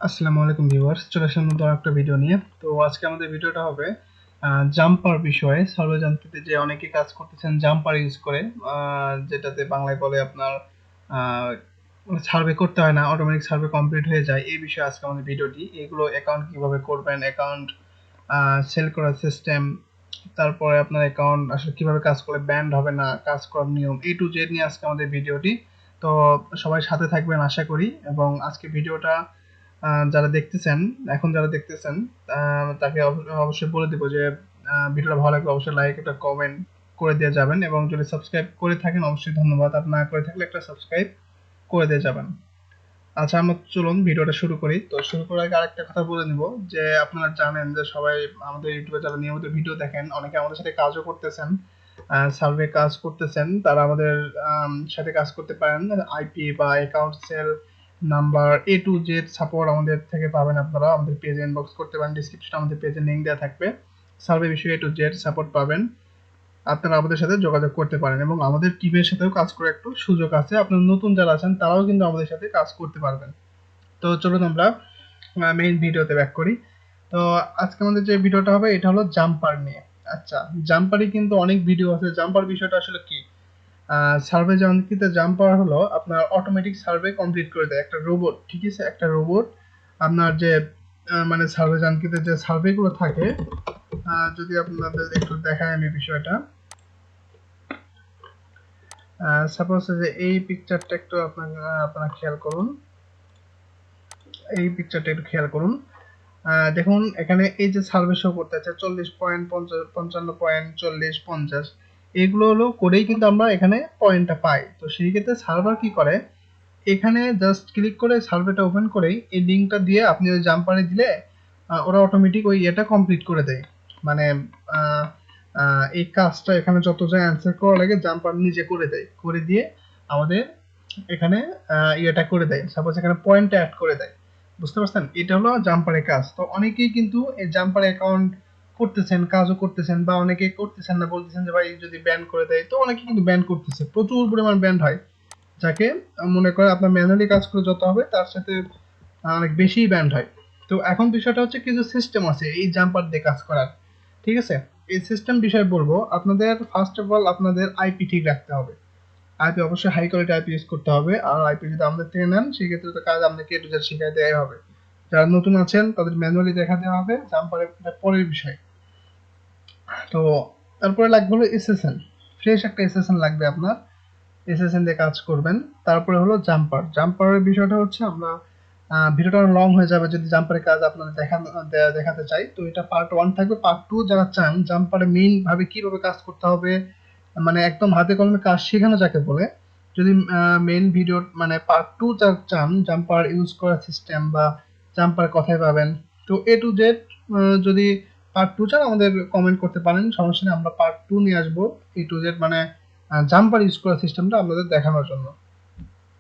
আসসালামু আলাইকুম ভিউয়ার্স, চলে আসলাম নতুন একটা ভিডিও নিয়ে। তো আজকে আমাদের ভিডিওটা হবে জাম্পার বিষয়ে। সর্বজান্ত্রিতে যে অনেকে কাজ করতেছেন জাম্পার ইউজ করে, যেটাতে বাংলায় বলে আপনার সার্ভে করতে হয় না, অটোমেটিক সার্ভে কমপ্লিট হয়ে যায়। এই বিষয়ে আজকে আমাদের ভিডিওটি। এগুলো অ্যাকাউন্ট কিভাবে করবেন, অ্যাকাউন্ট সেল করার সিস্টেম, তারপরে আপনার অ্যাকাউন্ট আসলে কিভাবে কাজ করলে ব্যান্ড হবে না, কাজ করার নিয়ম, এ টু জেড নিয়ে আজকে আমাদের ভিডিওটি। তো সবাই সাথে থাকবেন আশা করি। এবং আজকে ভিডিওটা যারা দেখতেছেন, এখন যারা দেখতেছেন, তাকে অবশ্যই বলে দেবো যে ভিডিওটা ভালো লাগলে অবশ্যই লাইক, একটা কমেন্ট করে দিয়ে যাবেন। এবং যদি সাবস্ক্রাইব করে থাকেন অবশ্যই ধন্যবাদ, আর না করে থাকলে একটা সাবস্ক্রাইব করে দিয়ে যাবেন। আচ্ছা, আমরা চলুন ভিডিওটা শুরু করি। তো শুরু করার আগে আরেকটা কথা বলে নিব যে আপনারা জানেন যে সবাই আমাদের ইউটিউবে যারা নিয়মিত ভিডিও দেখেন, অনেকে আমাদের সাথে কাজও করতেছেন, সার্ভে কাজ করতেছেন, তারা আমাদের সাথে কাজ করতে পারেন। আইপি বা account cell number A to Z support আমাদের থেকে পাবেন। আপনারা আমাদের পেজে ইনবক্স করতে পারেন, ডিসক্রিপশনে আমাদের পেজে লিঙ্ক দেওয়া থাকবে। সার্ভে বিষয়ে এ টু জেড সাপোর্ট পাবেন, আপনারা আমাদের সাথে যোগাযোগ করতে পারেন। এবং আমাদের টিমের সাথেও কাজ করার একটু সুযোগ আছে, আপনার নতুন যারা আছেন তারাও কিন্তু আমাদের সাথে কাজ করতে পারবেন। তো চলুন আমরা মেইন ভিডিওতে ব্যাক করি। তো আজকে আমাদের যে ভিডিওটা হবে এটা হলো জাম্পার নিয়ে। আচ্ছা, জাম্পারই কিন্তু অনেক ভিডিও আছে। জাম্পার বিষয়টা আসলে কি? সার্ভে জাঙ্কিতে জাম্পার হলো আপনার অটোমেটিক সার্ভে কমপ্লিট করে দেয় একটা রোবট। ঠিক আছে, একটা রোবট আপনার যে মানে সার্ভে জাঙ্কিতে যে সার্ভেগুলো থাকে, যদি আপনাদের একটু দেখায় আমি বিষয়টা। সাপোজ যে এই পিকচারটা একটু আপনারা খেয়াল করুন, এই পিকচারটা একটু খেয়াল করুন। দেখুন এখানে এই যে সার্ভে শো করতে আছে 40.55.40.50, এগুলো হলো করেই কিন্তু আমরা এখানে পয়েন্টটা পাই। তো সেই ক্ষেত্রে সার্ভার কি করে, এখানে জাস্ট ক্লিক করে সার্ভেটা ওপেন করেই এই লিঙ্কটা দিয়ে আপনি ওই জাম্পারে দিলে ওরা অটোমেটিক ওই এটা কমপ্লিট করে দেয়। মানে এই কাজটা এখানে যত যা অ্যান্সার করা লাগে জাম্পার নিজে করে দেয়, করে দিয়ে আমাদের এখানে ইয়েটা করে দেয়। সাপোজ এখানে পয়েন্টটা অ্যাড করে দেয়। বুঝতে পারছেন? এটা হলো জাম্পারের কাজ। তো অনেকেই কিন্তু এই জাম্পার অ্যাকাউন্ট করতেছেন, কাজও করতেছেন, বা অনেকে করতেছেন না, বলতেছেন যে ভাই যদি ব্যান করে দেয়। তো অনেকে কিন্তু ব্যান করতেছে, প্রচুর পরিমাণ ব্যান হয়, যাকে মনে করে আপনার ম্যানুয়ালি কাজ করে যত হবে তার সাথে অনেক বেশি ব্যান্ড হয়। তো এখন বিষয়টা হচ্ছে কিছু সিস্টেম আছে এই জাম্পার দিয়ে কাজ করার। ঠিক আছে, এই সিস্টেম বিষয়ে বলবো। আপনাদের ফার্স্ট অফ অল আপনাদের আইপি ঠিক রাখতে হবে। আইপি অবশ্যই হাই কোয়ালিটি আইপি ইউজ করতে হবে। আর আইপি যদি আমাদের থেকে নেন সেক্ষেত্রে তো কাজ আপনাকে এ টু জেড শিখাই দেওয়াই হবে। যারা নতুন আছেন তাদের ম্যানুয়ালি দেখা দেওয়া হবে, জাম্পারের পরের বিষয়। তো তারপরে লাগবে হলো এসএসএন, ফ্রেশ একটা এসএসএন লাগবে আপনার, এসএসএন দিয়ে কাজ করবেন। তারপরে হলো জাম্পার। জাম্পারের বিষয়টা হচ্ছে আমরা ভিডিওটা লং হয়ে যাবে যদি জাম্পারের কাজ আপনাদের দেখাতে চাই। তো এটা পার্ট 1 থাকবে। পার্ট 2 যারা চান জাম্পারে মেইন ভাবে কিভাবে কাজ করতে হবে, মানে একদম হাতে কলমে কাজ শেখানো যাকে বলে, যদি মেইন ভিডিও মানে পার্ট 2 যারা চান জাম্পার ইউজ করার সিস্টেম বা জাম্পার কোথায় পাবেন, তো এ টু জেড যদি পার্ট 2 চান আমাদের কমেন্ট করতে পারেন, সমস্যা নেই। আমরা পার্ট 2 নিয়ে আসবো এ টু জেড, মানে জাম্পার ইউজ করার সিস্টেমটা আপনাদের দেখানোর জন্য।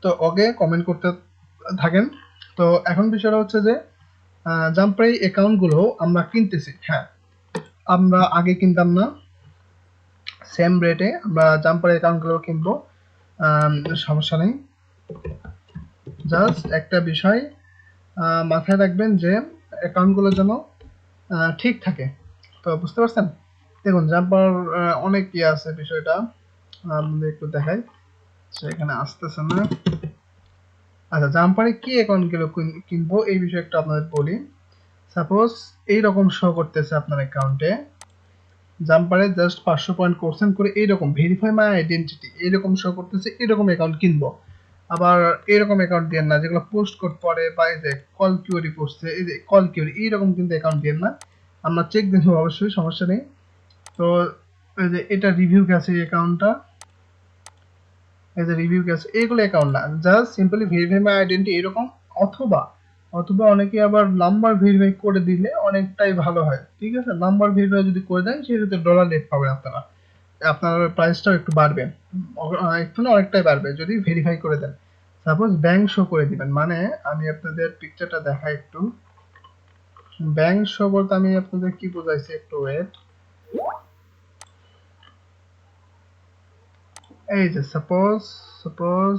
তো ওকে, কমেন্ট করতে থাকেন। তো এখন বিষয়টা হচ্ছে যে জাম্পার এই অ্যাকাউন্টগুলো আমরা কিনতেছি। হ্যাঁ, আমরা আগে কিনতাম না, সেম রেটে আমরা জাম্পার অ্যাকাউন্টগুলো কিনবো, সমস্যা নেই। জাস্ট একটা বিষয় মাথায় রাখবেন যে অ্যাকাউন্টগুলো যেন ঠিক থাকে। তো বুঝতে পারছেন? দেখুন জাম্পার অনেক ইয়ে আছে, বিষয়টা আপনাদের একটু দেখাই, সেখানে আসতেছে না। আচ্ছা, জাম্পারে কি অ্যাকাউন্ট গুলো কিনবো এই বিষয়ে একটু আপনাদের বলি। সাপোজ এইরকম শো করতেছে আপনার অ্যাকাউন্টে, জাম্পারে জাস্ট 500 পয়েন্ট করছেন করে এইরকম ভেরিফাই মাই আইডেন্টিটি এইরকম শো করতেছে, এরকম অ্যাকাউন্ট কিনবো। আবার এরকম অ্যাকাউন্ট দিয়ে না যেগুলো পোস্ট কোড পরে, বা এই যে কল কিউরি করছে, এই যে কল কিউরি এইরকম কিন্তু অ্যাকাউন্ট দিয়ে না। আমরা চেক দেখবো অবশ্যই, সমস্যা নেই। তো এই যে এটা রিভিউ গেছে এই অ্যাকাউন্টটা, এই যে রিভিউ গেছে, এইগুলো অ্যাকাউন্ট না, জাস্ট সিম্পলি ভেরিফাই মাই আইডেন্টি এরকম। অথবা অথবা অনেকে আবার নাম্বার ভেরিফাই করে দিলে অনেকটাই ভালো হয়। ঠিক আছে, নাম্বার ভেরিফাই যদি করে দেন সেক্ষেত্রে ডলার রেট পাবেন আপনারা, আপনার প্রাইসটাও একটু বাড়বে, একটু না অনেকটাই বাড়বে যদি ভেরিফাই করে দেন। সাপোজ ব্যাংক শো করে দিবেন, মানে আমি আপনাদের পিকচারটা দেখাই একটু। ব্যাংক শো বলতে আমি আপনাদের কি বোঝাইছি, একটু ওয়েট। এই যে সাপোজ সাপোজ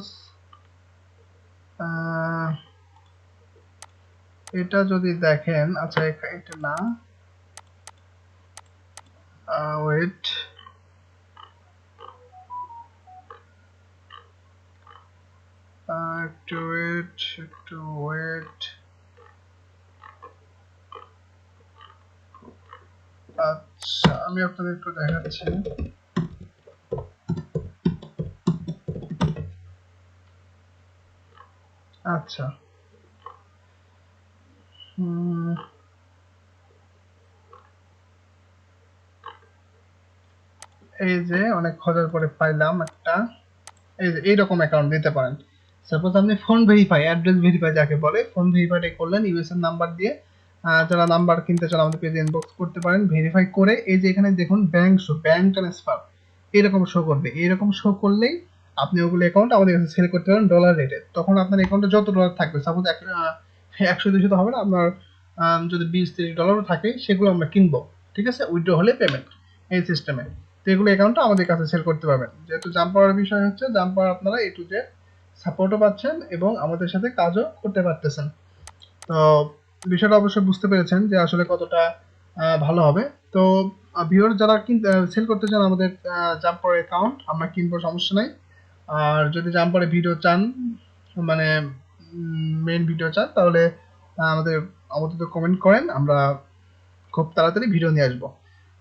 এটা যদি দেখেন, আচ্ছা এটা না, ওয়েট, একটু ওয়েট, একটু ওয়েট। আচ্ছা আমি আপনাদের একটু দেখাচ্ছি। আচ্ছা এই যে অনেক খোঁজার পরে পাইলাম একটা, এই যে এইরকম অ্যাকাউন্ট দিতে পারেন। সাপোজ আপনি ফোন ভেরিফাই, অ্যাড্রেস ভেরিফাই যাকে বলে, ফোন ভেরিফাইটা করলেন ইউএসএন নাম্বার দিয়ে। যারা নাম্বার কিনতে চান আমাদের পেজে ইনবক্স করতে পারেন। ভেরিফাই করে এই যে এখানে দেখুন ব্যাংক শো, ব্যাংক ট্রান্সফার এরকম শো করবে। এরকম শো করলেই আপনি ওগুলো অ্যাকাউন্ট আমাদের কাছে সেল করতে পারেন ডলার রেটে। তখন আপনার অ্যাকাউন্টে যত ডলার থাকবে, সাপোজ 100-200 তো হবে না, আপনার যদি $20-30 থাকে সেগুলো আমরা কিনবো, ঠিক আছে, উইথড্র হলে পেমেন্ট, এই সিস্টেমে। তো এগুলো অ্যাকাউন্টটা আমাদের কাছে সেল করতে পারবেন। যেহেতু জাম্প পাওয়ার বিষয় হচ্ছে, জাম্প পাওয়ার আপনারা A to Z সাপোর্টও পাচ্ছেন এবং আমাদের সাথে কাজও করতে পারতেছেন। তো বিষয়টা অবশ্যই বুঝতে পেরেছেন যে আসলে কতটা ভালো হবে। তো ভিউয়ার যারা কিনতে সেল করতে চান আমাদের জাম্পার অ্যাকাউন্ট, আমরা কিনবো, সমস্যা নাই। আর যদি জাম্পারে ভিডিও চান, মানে মেইন ভিডিও চান, তাহলে আমাদের আমাদের তো কমেন্ট করেন, আমরা খুব তাড়াতাড়ি ভিডিও নিয়ে আসবো।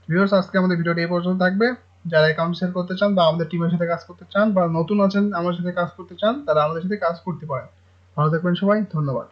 ভিউয়ার্স আজকে আমাদের ভিডিওটি এই পর্যন্ত থাকবে। যারা অ্যাকাউন্ট সেল করতে চান বা আমাদের টিমের সাথে কাজ করতে চান বা নতুন আছেন আমার সাথে কাজ করতে চান, তারা আমাদের সাথে কাজ করতে পারেন। ভালো থাকবেন সবাই, ধন্যবাদ।